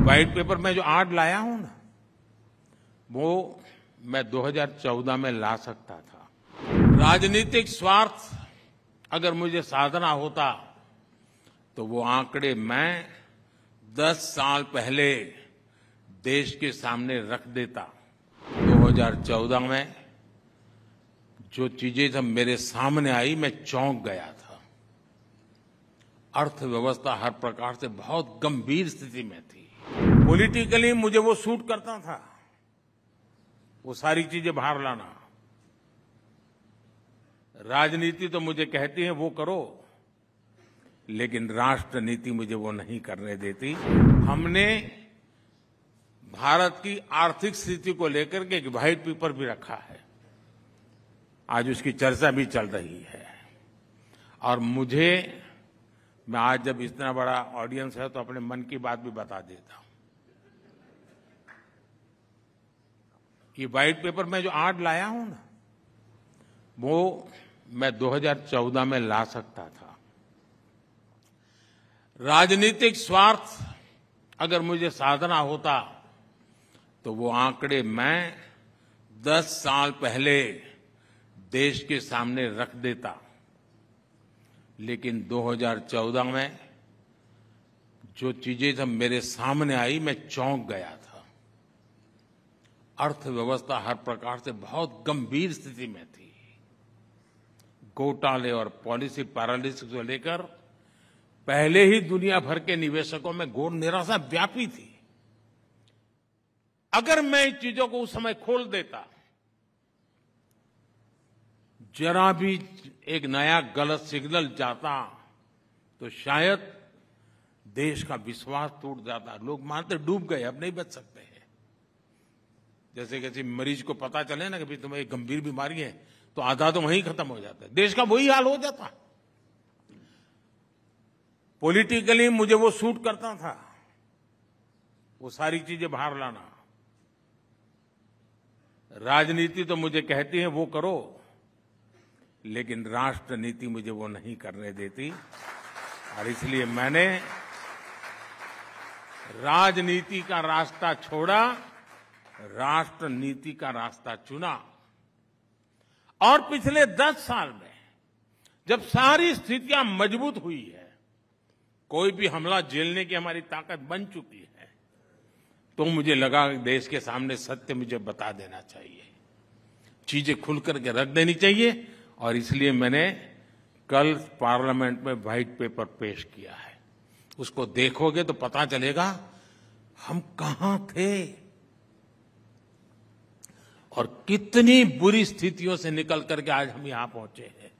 White paper में जो आज लाया हूं ना, वो मैं 2014 में ला सकता था। राजनीतिक स्वार्थ अगर मुझे साधना होता तो वो आंकड़े मैं 10 साल पहले देश के सामने रख देता। 2014 में जो चीजें जब मेरे सामने आई, मैं चौंक गया था। अर्थव्यवस्था हर प्रकार से बहुत गंभीर स्थिति में थी। पॉलिटिकली मुझे वो सूट करता था, वो सारी चीजें बाहर लाना। राजनीति तो मुझे कहती है वो करो, लेकिन राष्ट्र नीति मुझे वो नहीं करने देती। हमने भारत की आर्थिक स्थिति को लेकर के एक व्हाइट पेपर भी रखा है, आज उसकी चर्चा भी चल रही है। और मैं आज जब इतना बड़ा ऑडियंस है तो अपने मन की बात भी बता देता हूं। ये व्हाइट पेपर में जो आज लाया हूं ना, वो मैं 2014 में ला सकता था। राजनीतिक स्वार्थ अगर मुझे साधना होता तो वो आंकड़े मैं 10 साल पहले देश के सामने रख देता। लेकिन 2014 में जो चीजें जब मेरे सामने आई, मैं चौंक गया था। अर्थव्यवस्था हर प्रकार से बहुत गंभीर स्थिति में थी। घोटाले और पॉलिसी पैरालिसिस को लेकर पहले ही दुनिया भर के निवेशकों में घोर निराशा व्यापी थी। अगर मैं इन चीजों को उस समय खोल देता, जरा भी एक नया गलत सिग्नल जाता तो शायद देश का विश्वास टूट जाता। लोग मानते डूब गए, अब नहीं बच सकते हैं। जैसे किसी मरीज को पता चले ना कि भाई तुम्हें एक गंभीर बीमारी है, तो आधा तो वहीं खत्म हो जाता है। देश का वही हाल हो जाता। पॉलिटिकली मुझे वो सूट करता था, वो सारी चीजें बाहर लाना। राजनीति तो मुझे कहती है वो करो, लेकिन राष्ट्र नीति मुझे वो नहीं करने देती। और इसलिए मैंने राजनीति का रास्ता छोड़ा, राष्ट्र नीति का रास्ता चुना। और पिछले 10 साल में जब सारी स्थितियां मजबूत हुई है, कोई भी हमला झेलने की हमारी ताकत बन चुकी है, तो मुझे लगा कि देश के सामने सत्य मुझे बता देना चाहिए, चीजें खुल करके रख देनी चाहिए। और इसलिए मैंने कल पार्लियामेंट में व्हाइट पेपर पेश किया है। उसको देखोगे तो पता चलेगा हम कहां थे और कितनी बुरी स्थितियों से निकल करके आज हम यहां पहुंचे हैं।